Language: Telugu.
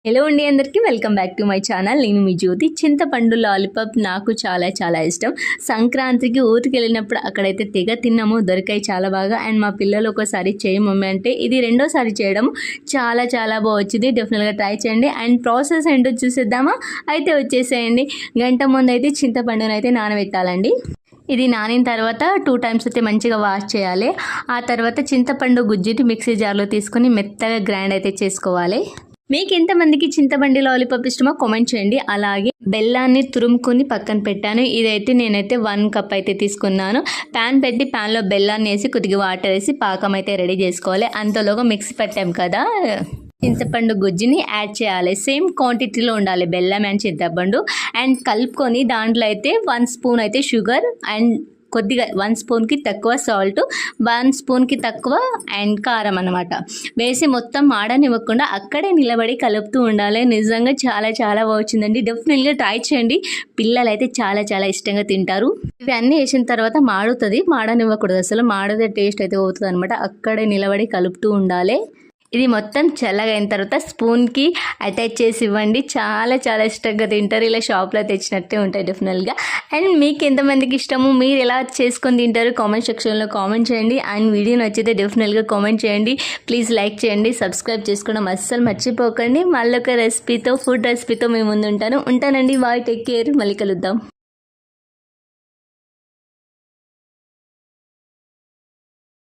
హలో అండి, అందరికీ welcome back to my channel. నేను మీ జ్యోతి. చింతపండు లాలీపాప్ నాకు చాలా చాలా ఇష్టం. సంక్రాంతికి ఊరికి వెళ్ళినప్పుడు అక్కడైతే తెగ తిన్నాము, దొరికాయి చాలా బాగా. అండ్ మా పిల్లలు ఒకసారి చేయి మమ్మీ అంటే ఇది రెండోసారి చేయడం చాలా చాలా బాగా వచ్చింది. డెఫినెట్గా ట్రై చేయండి. అండ్ ప్రాసెస్ ఏంటో చూసేద్దామా? అయితే వచ్చేసేయండి. గంట ముందు అయితే చింతపండును అయితే నానబెట్టాలండి. ఇది నానిన తర్వాత 2 టైమ్స్ అయితే మంచిగా వాష్ చేయాలి. ఆ తర్వాత చింతపండు గుజ్జుని మిక్సీ జార్లో తీసుకొని మెత్తగా గ్రైండ్ అయితే చేసుకోవాలి. మీకు ఎంతమందికి చింతపండు లాలీపాప్ ఇష్టమో కామెంట్ చేయండి. అలాగే బెల్లాన్ని తురుముకొని పక్కన పెట్టాను. ఇదైతే నేనైతే 1 కప్ అయితే తీసుకున్నాను. ప్యాన్ పెట్టి ప్యాన్లో బెల్లాన్ని వేసి కొద్దిగా వాటర్ వేసి పాకం అయితే రెడీ చేసుకోవాలి. అంతలోగా మిక్సీ పెట్టాం కదా చింతపండు గుజ్జుని యాడ్ చేయాలి. సేమ్ క్వాంటిటీలో ఉండాలి బెల్లం అండ్ చింతపండు. అండ్ కలుపుకొని దాంట్లో అయితే 1 స్పూన్ అయితే షుగర్ అండ్ కొద్దిగా 1 స్పూన్కి తక్కువ సాల్ట్, 1 స్పూన్కి తక్కువ అండ్ కారం అనమాట వేసి మొత్తం మాడనివ్వకుండా అక్కడే నిలబడి కలుపుతూ ఉండాలి. నిజంగా చాలా చాలా బాగుందండి. డెఫినెట్గా ట్రై చేయండి. పిల్లలు అయితే చాలా చాలా ఇష్టంగా తింటారు. ఇవి అన్నీ వేసిన తర్వాత మాడుతుంది, మాడనివ్వకూడదు అసలు. మాడితే టేస్ట్ అయితే పోతుంది అనమాట. అక్కడే నిలబడి కలుపుతూ ఉండాలి. ఇది మొత్తం చల్లగా అయిన తర్వాత స్పూన్కి అటాచ్ చేసి ఇవ్వండి. చాలా చాలా ఇష్టంగా తింటారు. ఇలా షాప్లో తెచ్చినట్టే ఉంటాయి డెఫినెట్గా. అండ్ మీకు ఎంతమందికి ఇష్టము, మీరు ఎలా చేసుకొని తింటారు కామెంట్ సెక్షన్లో కామెంట్ చేయండి. అండ్ వీడియో నచ్చితే డెఫినెట్గా కామెంట్ చేయండి. ప్లీజ్ లైక్ చేయండి, సబ్స్క్రైబ్ చేసుకోవడం అస్సలు మర్చిపోకండి. మళ్ళీ ఒక రెసిపీతో, ఫుడ్ రెసిపీతో మేము ముందు ఉంటానండి. బాయ్, టేక్ కేర్, మళ్ళీ కలుద్దాం.